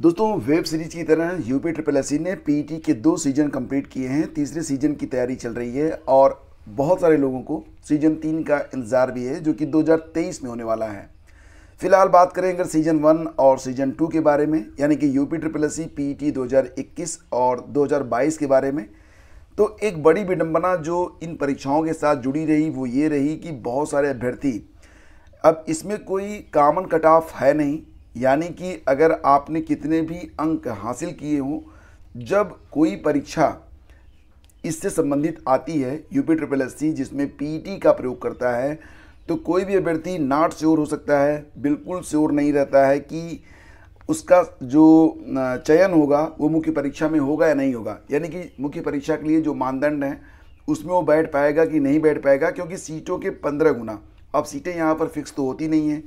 दोस्तों, web series की तरह यूपी ट्रिपल एससी ने पीईटी के 2 सीजन कंप्लीट किए हैं। तीसरे सीजन की तैयारी चल रही है और बहुत सारे लोगों को सीजन 3 का इंतज़ार भी है, जो कि 2023 में होने वाला है। फिलहाल बात करें अगर सीजन 1 और सीजन 2 के बारे में, यानी कि यूपी ट्रिपल एससी पीईटी 2021 और 2022 के बारे में, तो एक बड़ी विडंबना जो इन परीक्षाओं के साथ जुड़ी रही वो ये रही कि बहुत सारे अभ्यर्थी, अब इसमें कोई कॉमन कट ऑफ है नहीं, यानी कि अगर आपने कितने भी अंक हासिल किए हों, जब कोई परीक्षा इससे संबंधित आती है यूपी ट्रिपल एससी जिसमें पीईटी का प्रयोग करता है, तो कोई भी अभ्यर्थी नॉट श्योर हो सकता है, बिल्कुल श्योर नहीं रहता है कि उसका जो चयन होगा वो मुख्य परीक्षा में होगा या नहीं होगा। यानी कि मुख्य परीक्षा के लिए जो मानदंड हैं उसमें वो बैठ पाएगा कि नहीं बैठ पाएगा, क्योंकि सीटों के 15 गुना। अब सीटें यहाँ पर फिक्स तो होती नहीं हैं,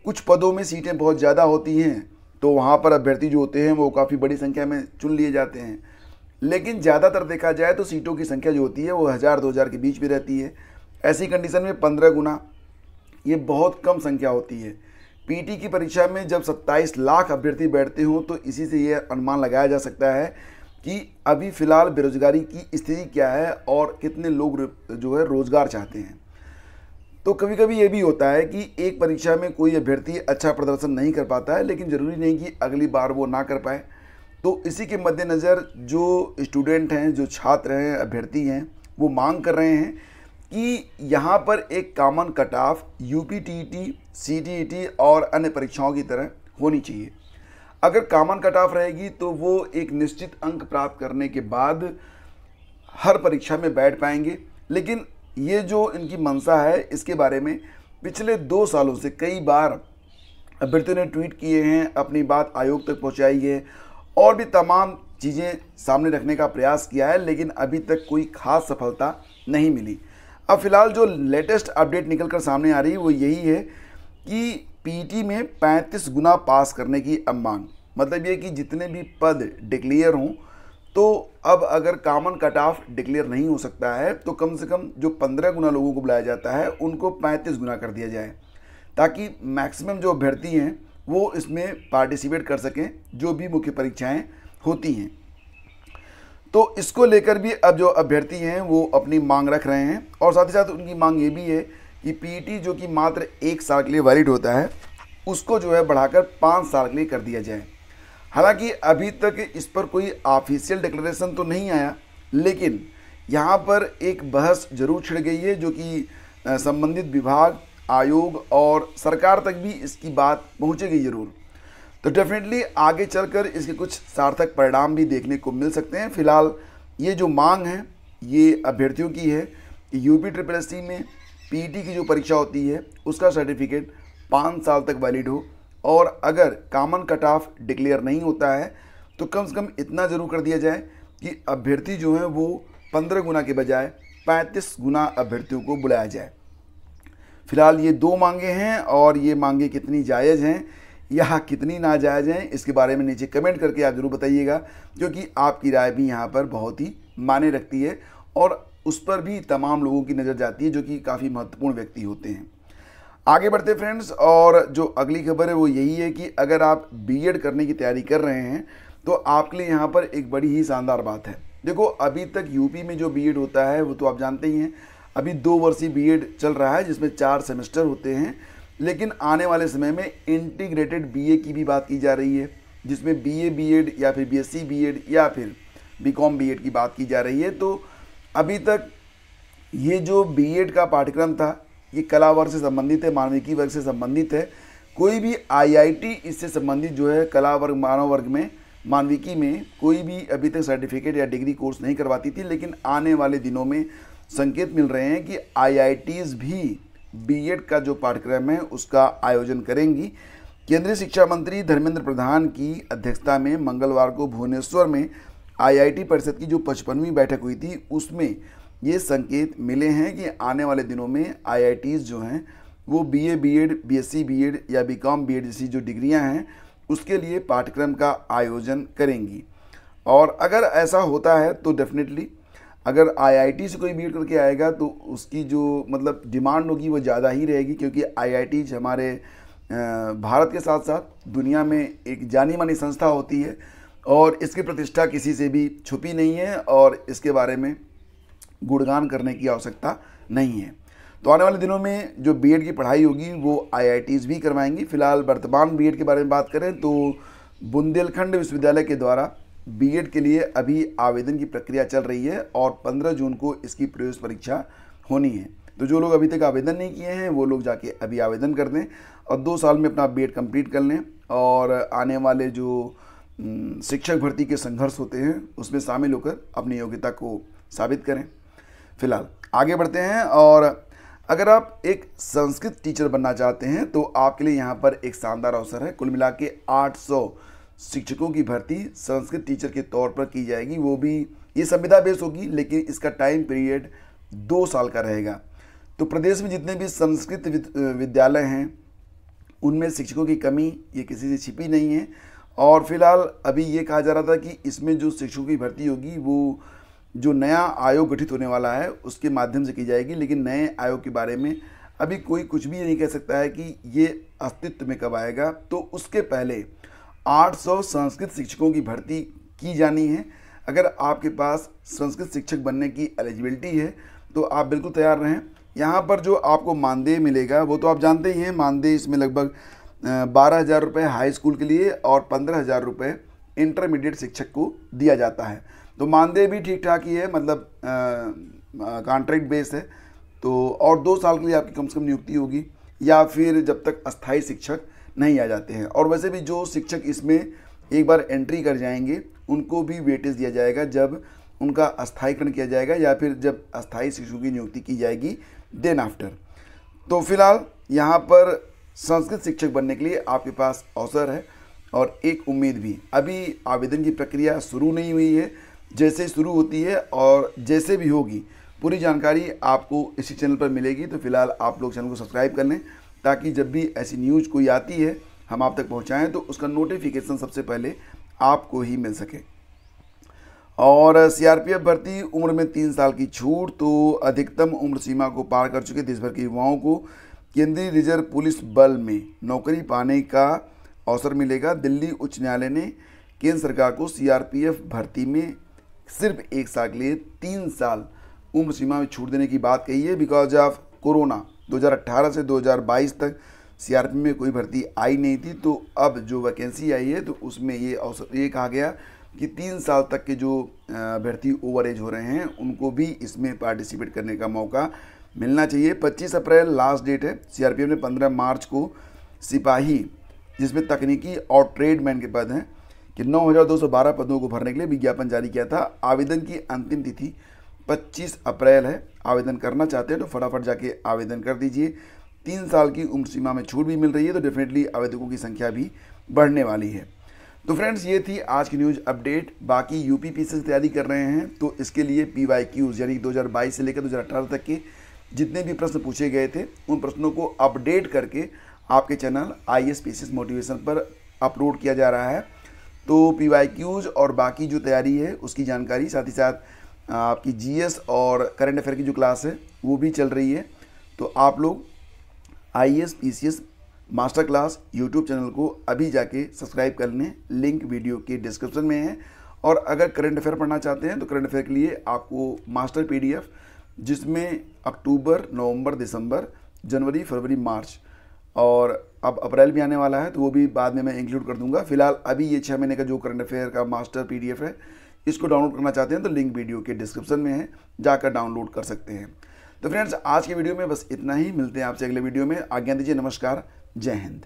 कुछ पदों में सीटें बहुत ज़्यादा होती हैं, तो वहाँ पर अभ्यर्थी जो होते हैं वो काफ़ी बड़ी संख्या में चुन लिए जाते हैं। लेकिन ज़्यादातर देखा जाए तो सीटों की संख्या जो होती है वो 1000-2000 के बीच में रहती है। ऐसी कंडीशन में 15 गुना ये बहुत कम संख्या होती है। पीटी की परीक्षा में जब 27 लाख अभ्यर्थी बैठते हों तो इसी से ये अनुमान लगाया जा सकता है कि अभी फ़िलहाल बेरोजगारी की स्थिति क्या है और कितने लोग जो है रोज़गार चाहते हैं। तो कभी कभी ये भी होता है कि एक परीक्षा में कोई अभ्यर्थी अच्छा प्रदर्शन नहीं कर पाता है, लेकिन ज़रूरी नहीं कि अगली बार वो ना कर पाए। तो इसी के मद्देनज़र जो स्टूडेंट हैं, जो छात्र हैं, अभ्यर्थी हैं, वो मांग कर रहे हैं कि यहाँ पर एक common cut off UP TET, CTET और अन्य परीक्षाओं की तरह होनी चाहिए। अगर कॉमन कट ऑफ रहेगी तो वो एक निश्चित अंक प्राप्त करने के बाद हर परीक्षा में बैठ पाएंगे। लेकिन ये जो इनकी मंशा है, इसके बारे में पिछले 2 सालों से कई बार अभ्यर्थियों ने ट्वीट किए हैं, अपनी बात आयोग तक पहुंचाई है और भी तमाम चीज़ें सामने रखने का प्रयास किया है, लेकिन अभी तक कोई खास सफलता नहीं मिली। अब फिलहाल जो लेटेस्ट अपडेट निकल कर सामने आ रही है वो यही है कि पीईटी में 35 गुना पास करने की अब मांग, मतलब ये कि जितने भी पद डिक्लेयर हों, तो अब अगर कॉमन कट ऑफ डिक्लेयर नहीं हो सकता है तो कम से कम जो 15 गुना लोगों को बुलाया जाता है उनको 35 गुना कर दिया जाए, ताकि मैक्सिमम जो अभ्यर्थी हैं वो इसमें पार्टिसिपेट कर सकें जो भी मुख्य परीक्षाएं होती हैं। तो इसको लेकर भी अब जो अभ्यर्थी हैं वो अपनी मांग रख रहे हैं और साथ ही साथ उनकी मांग ये भी है कि पीईटी जो कि मात्र 1 साल के लिए वैलिड होता है, उसको जो है बढ़ाकर 5 साल के लिए कर दिया जाए। हालांकि अभी तक इस पर कोई ऑफिशियल डिक्लेरेशन तो नहीं आया, लेकिन यहाँ पर एक बहस जरूर छिड़ गई है, जो कि संबंधित विभाग, आयोग और सरकार तक भी इसकी बात पहुँचेगी ज़रूर। तो डेफिनेटली आगे चलकर इसके कुछ सार्थक परिणाम भी देखने को मिल सकते हैं। फिलहाल ये जो मांग है ये अभ्यर्थियों की है कि यूपी ट्रिपल एससी में पीईटी की जो परीक्षा होती है उसका सर्टिफिकेट 5 साल तक वैलिड हो, और अगर कॉमन कट ऑफ डिक्लेयर नहीं होता है तो कम से कम इतना ज़रूर कर दिया जाए कि अभ्यर्थी जो हैं वो 15 गुना के बजाय 35 गुना अभ्यर्थियों को बुलाया जाए। फिलहाल ये 2 मांगे हैं और ये मांगे कितनी जायज़ हैं या कितनी नाजायज़ हैं, इसके बारे में नीचे कमेंट करके आप ज़रूर बताइएगा, क्योंकि आपकी राय भी यहाँ पर बहुत ही मायने रखती है और उस पर भी तमाम लोगों की नज़र जाती है जो कि काफ़ी महत्वपूर्ण व्यक्ति होते हैं। आगे बढ़ते फ्रेंड्स, और जो अगली खबर है वो यही है कि अगर आप बीएड करने की तैयारी कर रहे हैं तो आपके लिए यहाँ पर एक बड़ी ही शानदार बात है। देखो, अभी तक यूपी में जो बीएड होता है वो तो आप जानते ही हैं, अभी 2 वर्षीय बीएड चल रहा है जिसमें 4 सेमेस्टर होते हैं। लेकिन आने वाले समय में इंटीग्रेटेड बीए की भी बात की जा रही है, जिसमें बीए बीएड या फिर बीएससी बीएड या फिर बीकॉम बीएड की बात की जा रही है। तो अभी तक ये जो बीएड का पाठ्यक्रम था ये कला वर्ग से संबंधित है, मानविकी वर्ग से संबंधित है। कोई भी आईआईटी इससे संबंधित जो है कला वर्ग, मानव वर्ग में, मानविकी में कोई भी अभी तक सर्टिफिकेट या डिग्री कोर्स नहीं करवाती थी, लेकिन आने वाले दिनों में संकेत मिल रहे हैं कि आईआईटीज़ भी बीएड का जो पाठ्यक्रम है उसका आयोजन करेंगी। केंद्रीय शिक्षा मंत्री धर्मेंद्र प्रधान की अध्यक्षता में मंगलवार को भुवनेश्वर में आईआईटी परिषद की जो 55वीं बैठक हुई थी उसमें ये संकेत मिले हैं कि आने वाले दिनों में आईआईटीज़ जो हैं वो बीए बीएड, बीएससी बीएड या बीकॉम बीएड जैसी जो डिग्रियां हैं उसके लिए पाठ्यक्रम का आयोजन करेंगी। और अगर ऐसा होता है तो डेफिनेटली अगर आईआईटी से कोई बीएड करके आएगा तो उसकी जो मतलब डिमांड होगी वो ज़्यादा ही रहेगी, क्योंकि आईआईटीज़ हमारे भारत के साथ साथ दुनिया में एक जानी मानी संस्था होती है और इसकी प्रतिष्ठा किसी से भी छुपी नहीं है और इसके बारे में गुणगान करने की आवश्यकता नहीं है। तो आने वाले दिनों में जो बीएड की पढ़ाई होगी वो आईआईटीज़ भी करवाएंगी। फिलहाल वर्तमान बीएड के बारे में बात करें तो बुंदेलखंड विश्वविद्यालय के द्वारा बीएड के लिए अभी आवेदन की प्रक्रिया चल रही है और 15 जून को इसकी प्रवेश परीक्षा होनी है। तो जो लोग अभी तक आवेदन नहीं किए हैं वो लोग जाके अभी आवेदन कर दें और 2 साल में अपना बीएड कंप्लीट कर लें और आने वाले जो शिक्षक भर्ती के संघर्ष होते हैं उसमें शामिल होकर अपनी योग्यता को साबित करें। फिलहाल आगे बढ़ते हैं और अगर आप एक संस्कृत टीचर बनना चाहते हैं तो आपके लिए यहाँ पर एक शानदार अवसर है। कुल मिला के 800 शिक्षकों की भर्ती संस्कृत टीचर के तौर पर की जाएगी। वो भी ये संविदा बेस होगी लेकिन इसका टाइम पीरियड 2 साल का रहेगा। तो प्रदेश में जितने भी संस्कृत विद्यालय हैं उनमें शिक्षकों की कमी ये किसी से छिपी नहीं है और फिलहाल अभी ये कहा जा रहा था कि इसमें जो शिक्षकों की भर्ती होगी वो जो नया आयोग गठित होने वाला है उसके माध्यम से की जाएगी। लेकिन नए आयोग के बारे में अभी कोई कुछ भी नहीं कह सकता है कि ये अस्तित्व में कब आएगा। तो उसके पहले 800 संस्कृत शिक्षकों की भर्ती की जानी है। अगर आपके पास संस्कृत शिक्षक बनने की एलिजिबिलिटी है तो आप बिल्कुल तैयार रहें। यहाँ पर जो आपको मानदेय मिलेगा वो तो आप जानते ही हैं। मानदेय इसमें लगभग 12,000 रुपये हाई स्कूल के लिए और 15,000 रुपये इंटरमीडिएट शिक्षक को दिया जाता है। तो मानदेय भी ठीक ठाक ही है, मतलब कॉन्ट्रैक्ट बेस है। तो और 2 साल के लिए आपकी कम से कम नियुक्ति होगी या फिर जब तक अस्थायी शिक्षक नहीं आ जाते हैं। और वैसे भी जो शिक्षक इसमें एक बार एंट्री कर जाएंगे उनको भी वेटेज दिया जाएगा जब उनका अस्थायीकरण किया जाएगा या फिर जब अस्थायी शिक्षकों की नियुक्ति की जाएगी देन आफ्टर। तो फिलहाल यहाँ पर संस्कृत शिक्षक बनने के लिए आपके पास अवसर है और एक उम्मीद भी। अभी आवेदन की प्रक्रिया शुरू नहीं हुई है, जैसे शुरू होती है और जैसे भी होगी पूरी जानकारी आपको इसी चैनल पर मिलेगी। तो फिलहाल आप लोग चैनल को सब्सक्राइब कर लें ताकि जब भी ऐसी न्यूज़ कोई आती है हम आप तक पहुँचाएँ तो उसका नोटिफिकेशन सबसे पहले आपको ही मिल सके। और सीआरपीएफ भर्ती उम्र में 3 साल की छूट। तो अधिकतम उम्र सीमा को पार कर चुके देश भर के युवाओं को केंद्रीय रिजर्व पुलिस बल में नौकरी पाने का अवसर मिलेगा। दिल्ली उच्च न्यायालय ने केंद्र सरकार को सीआरपीएफ भर्ती में सिर्फ 1 साल के लिए 3 साल उम्र सीमा में छूट देने की बात कही है। बिकॉज ऑफ कोरोना 2018 से 2022 तक सीआरपीएफ में कोई भर्ती आई नहीं थी। तो अब जो वैकेंसी आई है तो उसमें ये अवसर ये कहा गया कि 3 साल तक के जो भर्ती ओवर एज हो रहे हैं उनको भी इसमें पार्टिसिपेट करने का मौका मिलना चाहिए। 25 अप्रैल लास्ट डेट है। सीआरपीएफ ने 15 मार्च को सिपाही जिसमें तकनीकी और ट्रेडमैन के पद हैं कि 9,212 पदों को भरने के लिए विज्ञापन जारी किया था। आवेदन की अंतिम तिथि 25 अप्रैल है। आवेदन करना चाहते हैं तो फटाफट जाके आवेदन कर दीजिए। 3 साल की उम्र सीमा में छूट भी मिल रही है तो डेफिनेटली आवेदकों की संख्या भी बढ़ने वाली है। तो फ्रेंड्स ये थी आज की न्यूज़ अपडेट। बाकी यूपीपीएससी की तैयारी कर रहे हैं तो इसके लिए PYQs यानी 2022 से लेकर 2018 तक के जितने भी प्रश्न पूछे गए थे उन प्रश्नों को अपडेट करके आपके चैनल IAS-PCS मोटिवेशन पर अपलोड किया जा रहा है। तो PYQs और बाकी जो तैयारी है उसकी जानकारी, साथ ही साथ आपकी GS और करंट अफेयर की जो क्लास है वो भी चल रही है। तो आप लोग IAS-PCS master class YouTube channel को अभी जाके सब्सक्राइब कर लें, लिंक वीडियो के डिस्क्रिप्शन में है। और अगर करंट अफेयर पढ़ना चाहते हैं तो करंट अफेयर के लिए आपको मास्टर PDF जिसमें अक्टूबर, नवंबर, दिसंबर, जनवरी, फरवरी, मार्च और अब अप्रैल भी आने वाला है तो वो भी बाद में मैं इंक्लूड कर दूंगा। फिलहाल अभी ये 6 महीने का जो करंट अफेयर का मास्टर PDF है इसको डाउनलोड करना चाहते हैं तो लिंक वीडियो के डिस्क्रिप्शन में है, जाकर डाउनलोड कर सकते हैं। तो फ्रेंड्स आज के वीडियो में बस इतना ही। मिलते हैं आपसे अगले वीडियो में। आज्ञा दीजिए। नमस्कार। जय हिंद।